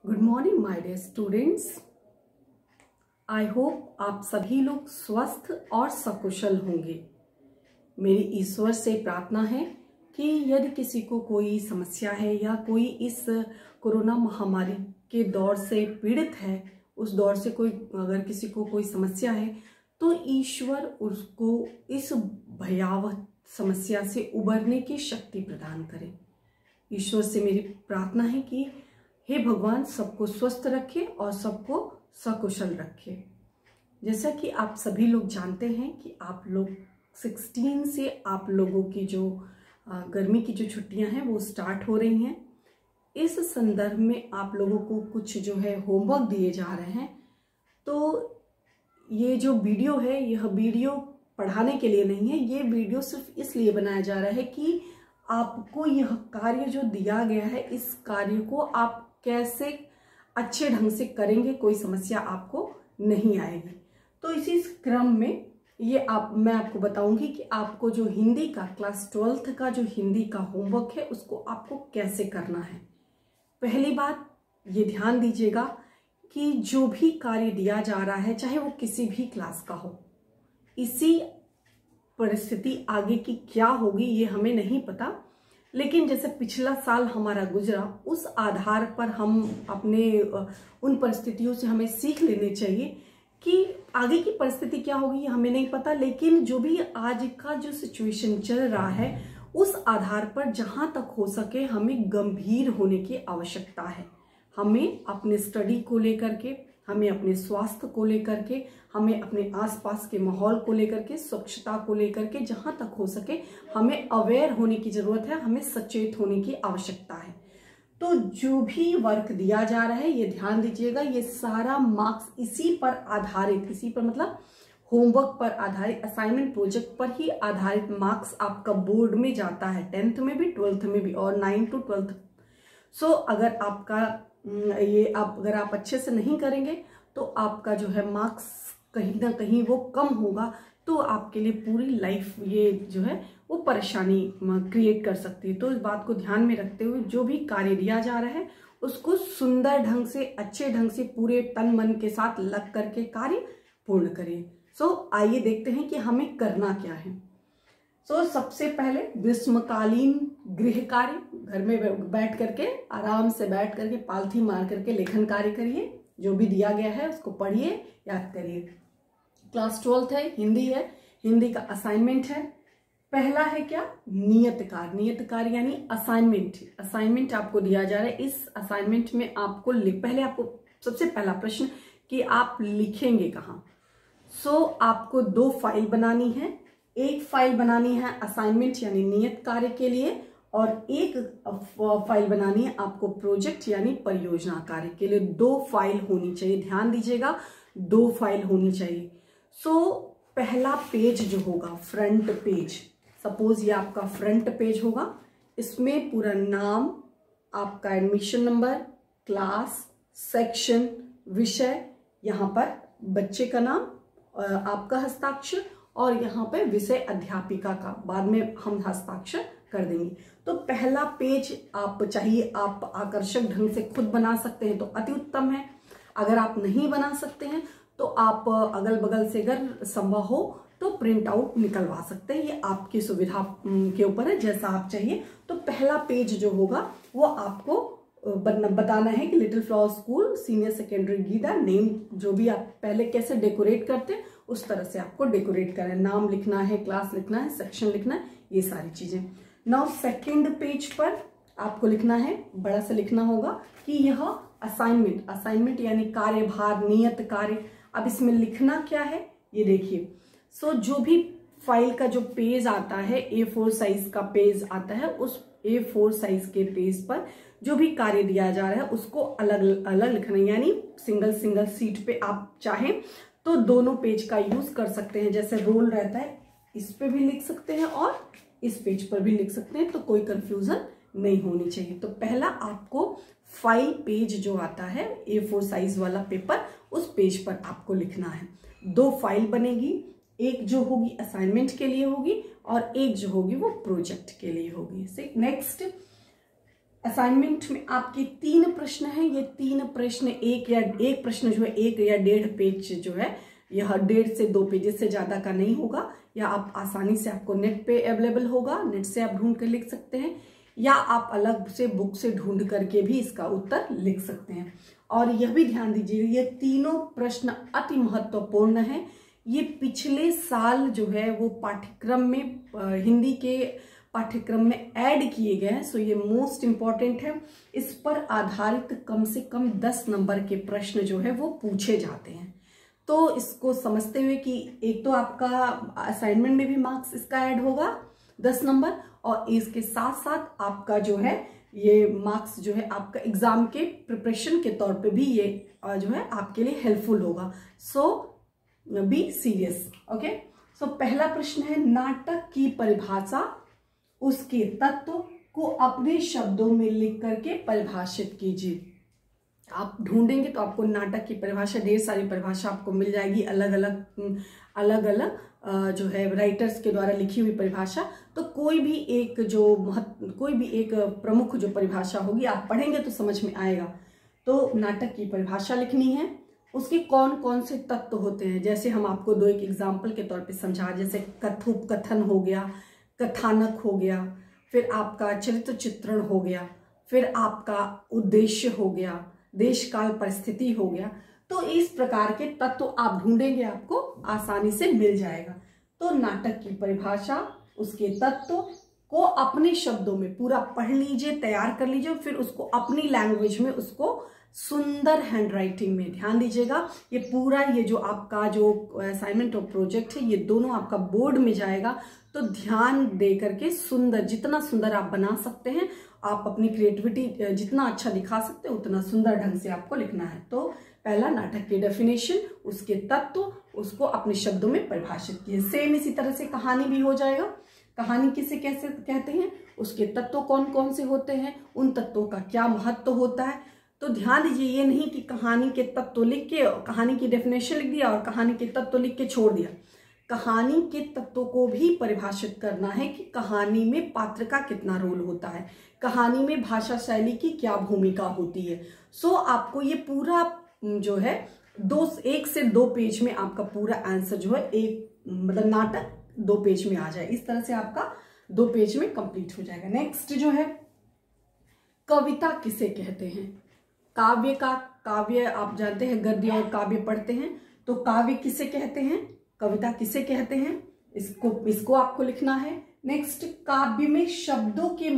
Good morning my dear students. I hope आप सभी लोग स्वस्थ और सकुशल होंगे। मेरी ईश्वर से प्रार्थना है कि यदि किसी को कोई समस्या है या कोई इस कोरोना महामारी के दौर से पीड़ित है, उस दौर से कोई अगर किसी को कोई समस्या है तो ईश्वर उसको इस भयावह समस्या से उबरने की शक्ति प्रदान करे। ईश्वर से मेरी प्रार्थना है कि हे भगवान सबको स्वस्थ रखे और सबको सकुशल रखे। जैसा कि आप सभी लोग जानते हैं कि आप लोग 16 से आप लोगों की जो गर्मी की जो छुट्टियां हैं वो स्टार्ट हो रही हैं। इस संदर्भ में आप लोगों को कुछ जो है होमवर्क दिए जा रहे हैं। तो ये जो वीडियो है यह वीडियो पढ़ाने के लिए नहीं है, ये वीडियो सिर्फ इसलिए बनाया जा रहा है कि आपको यह कार्य जो दिया गया है इस कार्य को आप कैसे अच्छे ढंग से करेंगे, कोई समस्या आपको नहीं आएगी। तो इसी क्रम में मैं आपको बताऊंगी कि आपको जो हिंदी का क्लास 12th का जो हिंदी का होमवर्क है उसको आपको कैसे करना है। पहली बात ये ध्यान दीजिएगा कि जो भी कार्य दिया जा रहा है चाहे वो किसी भी क्लास का हो, इसी परिस्थिति आगे की क्या होगी ये हमें नहीं पता, लेकिन जैसे पिछला साल हमारा गुजरा उस आधार पर हम अपने उन परिस्थितियों से हमें सीख लेने चाहिए कि आगे की परिस्थिति क्या होगी ये हमें नहीं पता, लेकिन जो भी आज का जो सिचुएशन चल रहा है उस आधार पर जहां तक हो सके हमें गंभीर होने की आवश्यकता है। हमें अपने स्टडी को लेकर के, हमें अपने स्वास्थ्य को लेकर के, हमें अपने आसपास के माहौल को लेकर के, स्वच्छता को लेकर के जहां तक हो सके हमें अवेयर होने की जरूरत है, हमें सचेत होने की आवश्यकता है। तो जो भी वर्क दिया जा रहा है ये ध्यान दीजिएगा, ये सारा मार्क्स इसी पर आधारित, इसी पर मतलब होमवर्क पर आधारित, असाइनमेंट प्रोजेक्ट पर ही आधारित मार्क्स आपका बोर्ड में जाता है, 10th में भी 12th में भी और 9 to 12th। सो अगर आपका अगर आप अच्छे से नहीं करेंगे तो आपका जो है मार्क्स कहीं ना कहीं वो कम होगा, तो आपके लिए पूरी लाइफ ये जो है वो परेशानी क्रिएट कर सकती है। तो इस बात को ध्यान में रखते हुए जो भी कार्य दिया जा रहा है उसको सुंदर ढंग से, अच्छे ढंग से, पूरे तन मन के साथ लग करके कार्य पूर्ण करें। सो आइए देखते हैं कि हमें करना क्या है। सबसे पहले ग्रीष्मकालीन गृह कार्य, घर में बैठ करके आराम से बैठ करके पालथी मार करके लेखन कार्य करिए। जो भी दिया गया है उसको पढ़िए, याद करिए। क्लास 12th है, हिंदी है, हिंदी का असाइनमेंट है। पहला है क्या? नियत कार्य। नियत कार्य यानी असाइनमेंट। असाइनमेंट आपको दिया जा रहा है। इस असाइनमेंट में आपको पहले आपको सबसे पहला प्रश्न कि आप लिखेंगे कहाँ। आपको 2 फाइल बनानी है। एक फाइल बनानी है असाइनमेंट यानी नियत कार्य के लिए और एक फाइल बनानी है आपको प्रोजेक्ट यानी परियोजना कार्य के लिए। 2 फाइल होनी चाहिए, ध्यान दीजिएगा, 2 फाइल होनी चाहिए। पहला पेज जो होगा फ्रंट पेज, सपोज ये आपका फ्रंट पेज होगा, इसमें पूरा नाम, आपका एडमिशन नंबर, क्लास, सेक्शन, विषय, यहाँ पर बच्चे का नाम, आपका हस्ताक्षर और यहाँ पे विषय अध्यापिका का बाद में हम हस्ताक्षर कर देंगे। तो पहला पेज आप चाहिए, आप आकर्षक ढंग से खुद बना सकते हैं तो अति उत्तम है। अगर आप नहीं बना सकते हैं तो आप अगल बगल से अगर संभव हो तो प्रिंट आउट निकलवा सकते हैं, ये आपकी सुविधा के ऊपर है, जैसा आप चाहिए। तो पहला पेज जो होगा वो आपको बताना है कि little flower school senior secondary गीदा, नेम जो भी आप पहले कैसे डेकोरेट करते हैं उस तरह से आपको डेकोरेट करना है। नाम लिखना है, क्लास लिखना है, सेक्शन लिखना है, ये सारी चीजें। नाउ सेकंड पेज पर आपको लिखना है, बड़ा सा लिखना होगा कि यह असाइनमेंट, असाइनमेंट यानी कार्यभार, नियत कार्य। अब इसमें लिखना क्या है ये देखिए। जो भी फाइल का जो पेज आता है, A4 साइज का पेज आता है, उस A4 साइज के पेज पर जो भी कार्य दिया जा रहा है उसको अलग अलग लिखना है, यानी सिंगल सिंगल सीट पे आप चाहें तो दोनों पेज का यूज कर सकते हैं। जैसे रोल रहता है इस पे भी लिख सकते हैं और इस पेज पर भी लिख सकते हैं, तो कोई कंफ्यूजन नहीं होनी चाहिए। तो पहला आपको फाइल पेज जो आता है A4 साइज वाला पेपर, उस पेज पर आपको लिखना है। 2 फाइल बनेगी, एक जो होगी असाइनमेंट के लिए होगी और एक जो होगी वो प्रोजेक्ट के लिए होगी। नेक्स्ट असाइनमेंट में आपके 3 प्रश्न हैं। ये 3 प्रश्न एक प्रश्न जो है 1 या 1.5 पेज जो है, यह 1.5 से 2 पेजेस से ज्यादा का नहीं होगा। या आप आसानी से, आपको नेट पे अवेलेबल होगा, नेट से आप ढूंढ कर लिख सकते हैं, या आप अलग से बुक से ढूंढ करके भी इसका उत्तर लिख सकते हैं। और यह भी ध्यान दीजिए, ये तीनों प्रश्न अति महत्वपूर्ण है। ये पिछले साल जो है वो पाठ्यक्रम में, हिंदी के पाठ्यक्रम में ऐड किए गए हैं। सो ये मोस्ट इंपॉर्टेंट है। इस पर आधारित कम से कम 10 नंबर के प्रश्न जो है वो पूछे जाते हैं। तो इसको समझते हुए कि एक तो आपका असाइनमेंट में भी मार्क्स इसका ऐड होगा 10 नंबर, और इसके साथ साथ आपका जो है ये मार्क्स जो है आपका एग्जाम के प्रिपरेशन के तौर पे भी ये जो है आपके लिए हेल्पफुल होगा। सो बी सीरियस। ओके, सो पहला प्रश्न है, नाटक की परिभाषा, उसके तत्व को अपने शब्दों में लिख करके परिभाषित कीजिए। आप ढूंढेंगे तो आपको नाटक की परिभाषा, ढेर सारी परिभाषा आपको मिल जाएगी, अलग अलग जो है राइटर्स के द्वारा लिखी हुई परिभाषा। तो कोई भी एक प्रमुख जो परिभाषा होगी आप पढ़ेंगे तो समझ में आएगा। तो नाटक की परिभाषा लिखनी है, उसके कौन कौन से तत्व होते हैं, जैसे हम आपको 2 एक एग्जाम्पल के तौर पे समझा, जैसे कथन हो गया, कथानक हो गया, फिर आपका चरित्र चित्रण हो गया, फिर आपका उद्देश्य हो गया, देश काल परिस्थिति हो गया। तो इस प्रकार के तत्व आप ढूंढेंगे, आपको आसानी से मिल जाएगा। तो नाटक की परिभाषा, उसके तत्व को अपने शब्दों में पूरा पढ़ लीजिए, तैयार कर लीजिए, फिर उसको अपनी लैंग्वेज में, उसको सुंदर हैंडराइटिंग में, ध्यान दीजिएगा ये पूरा, ये जो आपका जो असाइनमेंट और प्रोजेक्ट है, ये दोनों आपका बोर्ड में जाएगा। तो ध्यान दे करके सुंदर, जितना सुंदर आप बना सकते हैं, आप अपनी क्रिएटिविटी जितना अच्छा दिखा सकते हैं, उतना सुंदर ढंग से आपको लिखना है। तो पहला नाटक की डेफिनेशन, उसके तत्व, उसको अपने शब्दों में परिभाषित किए। सेम इसी तरह से कहानी भी हो जाएगा। कहानी किसे कैसे कहते हैं, उसके तत्व कौन कौन से होते हैं, उन तत्वों का क्या महत्व होता है। तो ध्यान दीजिए, ये नहीं कि कहानी के तत्व लिख के, कहानी की डेफिनेशन लिख दिया और कहानी के तत्व लिख के छोड़ दिया। कहानी के तत्वों को भी परिभाषित करना है कि कहानी में पात्र का कितना रोल होता है, कहानी में भाषा शैली की क्या भूमिका होती है। सो आपको ये पूरा जो है 1 से 2 पेज में आपका पूरा आंसर जो है, मतलब नाटक 2 पेज में आ जाए। इस तरह से आपका 2 पेज में कंप्लीट हो जाएगा। नेक्स्ट जो है, कविता किसे कहते हैं। काव्य आप जानते हैं, गद्य और काव्य पढ़ते हैं, तो काव्य किसे कहते हैं, कविता किसे कहते हैं, इसको आपको लिखना है। नेक्स्ट, काव्य में शब्दों के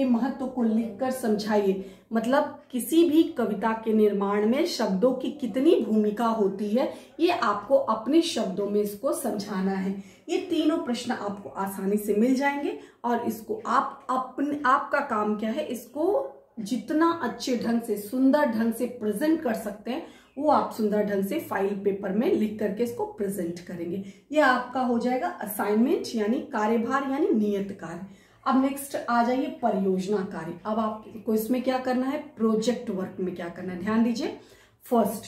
महत्व को लिखकर समझाइए। मतलब किसी भी कविता के निर्माण में शब्दों की कितनी भूमिका होती है, ये आपको अपने शब्दों में इसको समझाना है। ये तीनों प्रश्न आपको आसानी से मिल जाएंगे, और इसको आपका काम क्या है, इसको जितना अच्छे ढंग से, सुंदर ढंग से प्रेजेंट कर सकते हैं, वो आप सुंदर ढंग से फाइल पेपर में लिख करके इसको प्रेजेंट करेंगे। ये आपका हो जाएगा असाइनमेंट, यानी कार्यभार, यानी नियत कार्य। अब नेक्स्ट आ जाइए परियोजना कार्य। अब आपको इसमें क्या करना है, प्रोजेक्ट वर्क में क्या करना है, ध्यान दीजिए। फर्स्ट,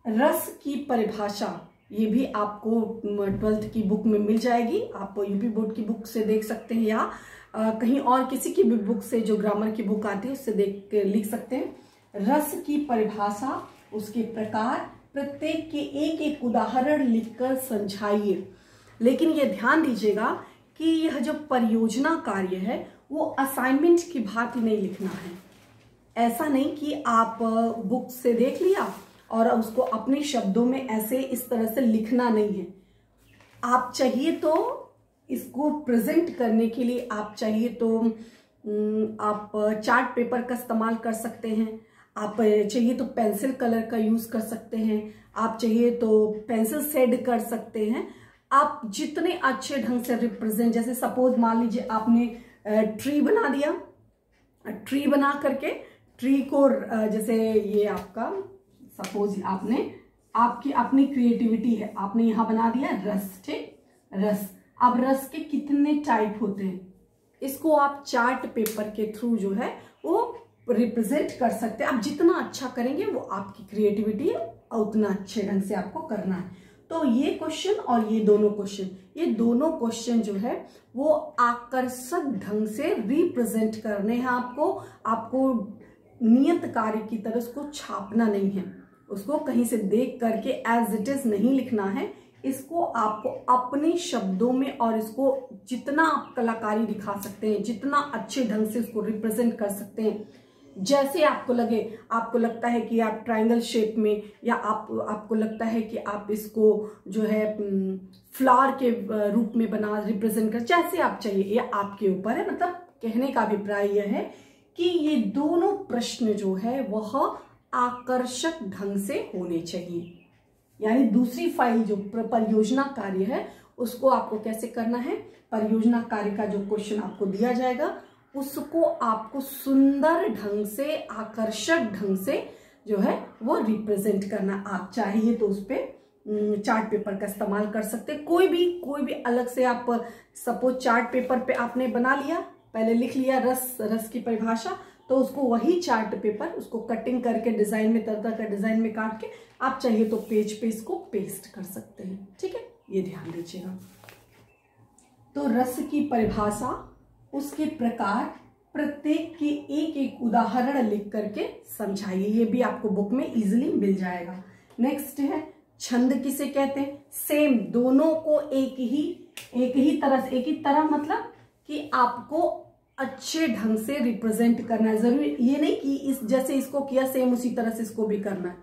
रस की परिभाषा, ये भी आपको 12th की बुक में मिल जाएगी। आप यूपी बोर्ड की बुक से देख सकते हैं, या कहीं और किसी की भी बुक से, जो ग्रामर की बुक आती है उससे देख के लिख सकते हैं। रस की परिभाषा, उसके प्रकार, प्रत्येक के एक उदाहरण लिखकर समझाइए। लेकिन ये ध्यान दीजिएगा कि यह जो परियोजना कार्य है वो असाइनमेंट की भांति नहीं लिखना है। ऐसा नहीं कि आप बुक से देख लिया और उसको अपने शब्दों में ऐसे इस तरह से लिखना नहीं है। आप चाहिए तो इसको प्रेजेंट करने के लिए आप चाहिए तो आप चार्ट पेपर का इस्तेमाल कर सकते हैं, आप चाहिए तो पेंसिल कलर का यूज कर सकते हैं, आप चाहिए तो पेंसिल शेड कर सकते हैं। आप जितने अच्छे ढंग से रिप्रेजेंट, जैसे सपोज मान लीजिए आपने ट्री बना दिया, ट्री बना करके ट्री को, जैसे ये आपका सपोज आपने, आपकी अपनी क्रिएटिविटी है, आपने यहां बना दिया रस, ठीक, रस। अब रस के कितने टाइप होते हैं, इसको आप चार्ट पेपर के थ्रू जो है वो रिप्रेजेंट कर सकते हैं। आप जितना अच्छा करेंगे वो आपकी क्रिएटिविटी है, उतना अच्छे ढंग से आपको करना है। तो ये क्वेश्चन और ये दोनों क्वेश्चन जो है वो आकर्षक ढंग से रिप्रेजेंट करने हैं आपको नियत कार्य की तरह उसको छापना नहीं है, उसको कहीं से देख करके एज इट इज नहीं लिखना है। इसको आपको अपने शब्दों में और इसको जितना आप कलाकारी दिखा सकते हैं, जितना अच्छे ढंग से उसको रिप्रेजेंट कर सकते हैं, जैसे आपको लगे, आपको लगता है कि आप ट्रायंगल शेप में, या आपको लगता है कि आप इसको जो है फ्लावर के रूप में बना रिप्रेजेंट कर, जैसे आप चाहिए, ये आपके ऊपर है। मतलब कहने का अभिप्राय यह है कि ये दोनों प्रश्न जो है वह आकर्षक ढंग से होने चाहिए। यानी दूसरी फाइल जो परियोजना कार्य है उसको आपको कैसे करना है, परियोजना कार्य का जो क्वेश्चन आपको दिया जाएगा उसको आपको सुंदर ढंग से, आकर्षक ढंग से जो है वो रिप्रेजेंट करना। आप चाहिए तो उस पर चार्ट पेपर का इस्तेमाल कर सकते हैं, कोई भी अलग से। आप सपोज चार्ट पेपर पे आपने बना लिया, पहले लिख लिया रस की परिभाषा, तो उसको वही चार्ट पेपर उसको कटिंग करके डिजाइन में, तरह का डिजाइन में काट के आप चाहिए तो पेज पे इसको पेस्ट कर सकते हैं। ठीक है, ये ध्यान दीजिएगा। तो रस की परिभाषा, उसके प्रकार, प्रत्येक की एक एक उदाहरण लिख करके समझाइए। ये भी आपको बुक में इजीली मिल जाएगा। नेक्स्ट है छंद किसे कहते हैं। सेम दोनों को एक ही तरह मतलब कि आपको अच्छे ढंग से रिप्रेजेंट करना है। जरूरी ये नहीं कि इस जैसे इसको किया सेम उसी तरह से इसको भी करना है।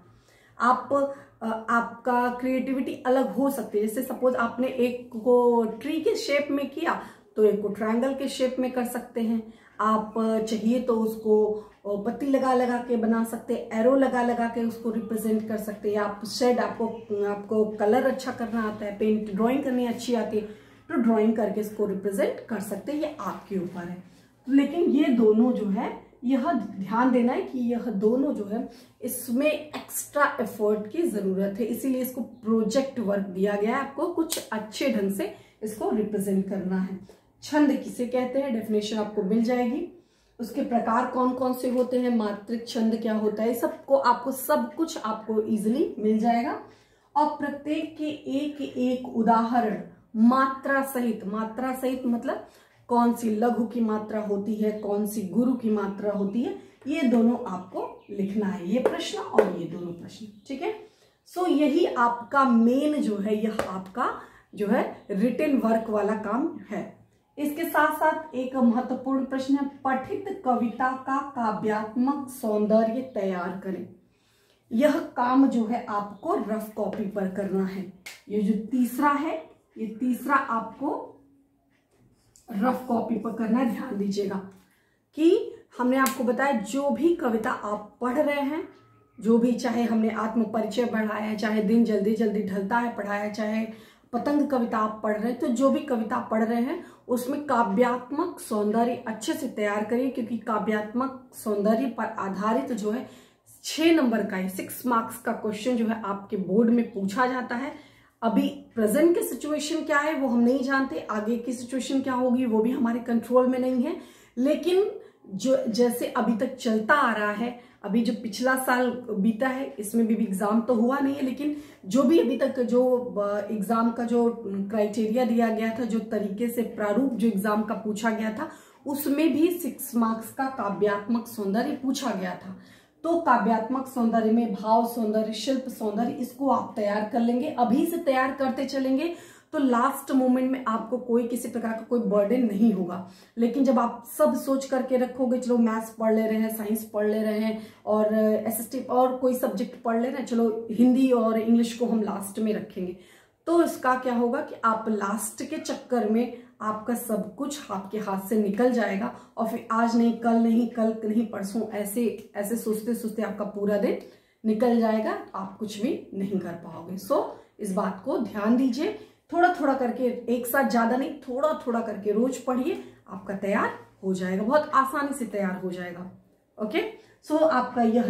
आपका क्रिएटिविटी अलग हो सकती है। जैसे सपोज आपने एक को ट्री के शेप में किया तो एक को ट्रायंगल के शेप में कर सकते हैं। आप चाहिए तो उसको पत्ती लगा के बना सकते हैं, एरो लगा के उसको रिप्रेजेंट कर सकते हैं। आप शेड, आपको कलर अच्छा करना आता है, पेंट ड्राइंग करनी अच्छी आती है तो ड्राइंग करके इसको रिप्रेजेंट कर सकते हैं। ये आपके ऊपर है। लेकिन ये दोनों जो है, यह ध्यान देना है कि यह दोनों जो है इसमें एक्स्ट्रा एफर्ट की जरूरत है, इसीलिए इसको प्रोजेक्ट वर्क दिया गया है। आपको कुछ अच्छे ढंग से इसको रिप्रेजेंट करना है। छंद किसे कहते हैं, डेफिनेशन आपको मिल जाएगी। उसके प्रकार कौन कौन से होते हैं, मात्रिक छंद क्या होता है, आपको सब कुछ आपको इजीली मिल जाएगा। और प्रत्येक के एक एक उदाहरण मात्रा सहित मतलब कौन सी लघु की मात्रा होती है, कौन सी गुरु की मात्रा होती है, ये दोनों आपको लिखना है। ये प्रश्न और ये दोनों प्रश्न, ठीक है। सो यही आपका मेन जो है, यह आपका जो है रिटन वर्क वाला काम है। इसके साथ साथ एक महत्वपूर्ण प्रश्न है, पठित कविता का काव्यात्मक सौंदर्य तैयार करें। यह काम जो है आपको रफ कॉपी पर करना है। ये जो तीसरा है, ये तीसरा आपको रफ कॉपी पर करना है। ध्यान दीजिएगा कि हमने आपको बताया जो भी कविता आप पढ़ रहे हैं, जो भी, चाहे हमने आत्म परिचय पढ़ाया है, चाहे दिन जल्दी जल्दी ढलता है पढ़ाया, चाहे पतंग कविता आप पढ़ रहे हैं, तो जो भी कविता पढ़ रहे हैं उसमें काव्यात्मक सौंदर्य अच्छे से तैयार करिए, क्योंकि काव्यात्मक सौंदर्य पर आधारित जो है 6 नंबर का 6 मार्क्स का क्वेश्चन जो है आपके बोर्ड में पूछा जाता है। अभी प्रेजेंट की सिचुएशन क्या है वो हम नहीं जानते, आगे की सिचुएशन क्या होगी वो भी हमारे कंट्रोल में नहीं है। लेकिन जो जैसे अभी तक चलता आ रहा है, अभी जो पिछला साल बीता है इसमें भी एग्जाम तो हुआ नहीं है, लेकिन जो भी अभी तक जो एग्जाम का जो क्राइटेरिया दिया गया था, जो तरीके से प्रारूप जो एग्जाम का पूछा गया था, उसमें भी 6 मार्क्स का काव्यात्मक सौंदर्य पूछा गया था। तो काव्यात्मक सौंदर्य में भाव सौंदर्य, शिल्प सौंदर्य, इसको आप तैयार कर लेंगे, अभी से तैयार करते चलेंगे तो लास्ट मोमेंट में आपको कोई किसी प्रकार का कोई बर्डन नहीं होगा। लेकिन जब आप सब सोच करके रखोगे, चलो मैथ्स पढ़ ले रहे हैं, साइंस पढ़ ले रहे हैं और एसएसटी और कोई सब्जेक्ट पढ़ ले रहे हैं, चलो हिंदी और इंग्लिश को हम लास्ट में रखेंगे, तो इसका क्या होगा कि आप लास्ट के चक्कर में आपका सब कुछ आपके हाथ से निकल जाएगा और फिर आज नहीं, कल नहीं, परसों, ऐसे सोचते आपका पूरा दिन निकल जाएगा, आप कुछ भी नहीं कर पाओगे। सो इस बात को ध्यान दीजिए, थोड़ा थोड़ा करके, एक साथ ज्यादा नहीं, थोड़ा थोड़ा करके रोज पढ़िए, आपका तैयार हो जाएगा, बहुत आसानी से तैयार हो जाएगा। ओके, सो आपका यह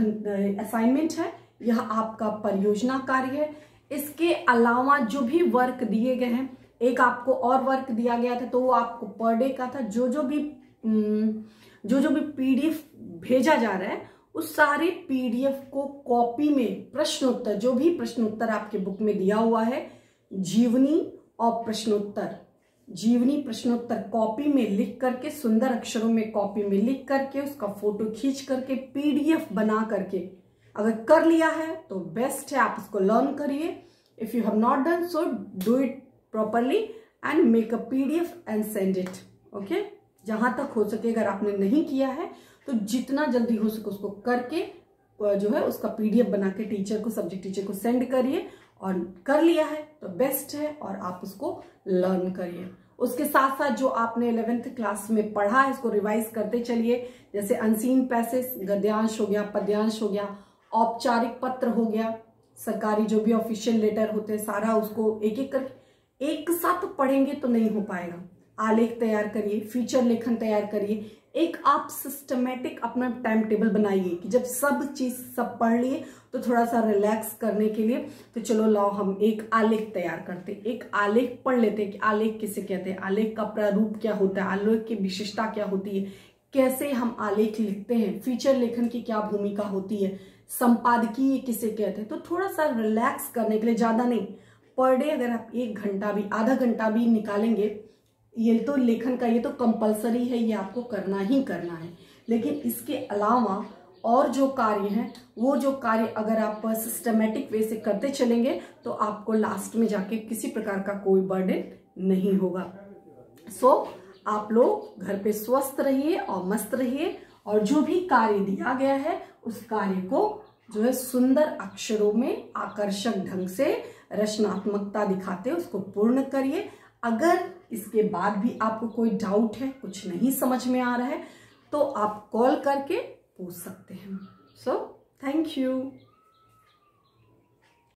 असाइनमेंट है, यह आपका परियोजना कार्य है। इसके अलावा जो भी वर्क दिए गए हैं, एक आपको और वर्क दिया गया था तो वो आपको पर डे का था। जो जो भी पीडीएफ भेजा जा रहा है उस सारे पीडीएफ को कॉपी में प्रश्न उत्तर, जो भी प्रश्न उत्तर आपके बुक में दिया हुआ है, जीवनी और प्रश्नोत्तर, जीवनी प्रश्नोत्तर कॉपी में लिख करके, सुंदर अक्षरों में कॉपी में लिख करके, उसका फोटो खींच करके, पीडीएफ बना करके अगर कर लिया है तो बेस्ट है, आप उसको लर्न करिए। If you have not done so, do it properly and make a PDF and send it. Okay, जहां तक हो सके अगर आपने नहीं किया है तो जितना जल्दी हो सके उसको करके जो है उसका पीडीएफ बना के टीचर को, सब्जेक्ट टीचर को सेंड करिए। और कर लिया है तो बेस्ट है और आप उसको लर्न करिए। उसके साथ साथ जो आपने 11th क्लास में पढ़ा है इसको रिवाइज करते चलिए। जैसे अनसीन पैसेज, गद्यांश हो गया, पद्यांश हो गया, औपचारिक पत्र हो गया, सरकारी जो भी ऑफिशियल लेटर होते हैं, सारा उसको एक एक करके एक साथ पढ़ेंगे तो नहीं हो पाएगा। आलेख तैयार करिए, फीचर लेखन तैयार करिए। एक आप सिस्टमेटिक अपना टाइम टेबल बनाइए कि जब सब चीज सब पढ़ लिए तो थोड़ा सा रिलैक्स करने के लिए तो चलो लाओ हम एक आलेख तैयार करते, एक आलेख पढ़ लेते हैं कि आलेख किसे कहते हैं, आलेख का प्रारूप क्या होता है, आलेख की विशेषता क्या होती है, कैसे हम आलेख लिखते हैं, फीचर लेखन की क्या भूमिका होती है, संपादकीय किसे कहते हैं। तो थोड़ा सा रिलैक्स करने के लिए, ज्यादा नहीं, पर डे अगर आप 1 घंटा भी, आधा घंटा भी निकालेंगे, ये तो लेखन का ये तो कंपलसरी है, ये आपको करना ही करना है। लेकिन इसके अलावा और जो कार्य हैं, वो जो कार्य अगर आप सिस्टमेटिक वे से करते चलेंगे तो आपको लास्ट में जाके किसी प्रकार का कोई बर्डन नहीं होगा। सो आप लोग घर पे स्वस्थ रहिए और मस्त रहिए, और जो भी कार्य दिया गया है उस कार्य को जो है सुंदर अक्षरों में आकर्षक ढंग से रचनात्मकता दिखाते उसको पूर्ण करिए। अगर इसके बाद भी आपको कोई डाउट है, कुछ नहीं समझ में आ रहा है, तो आप कॉल करके पूछ सकते हैं। So thank you.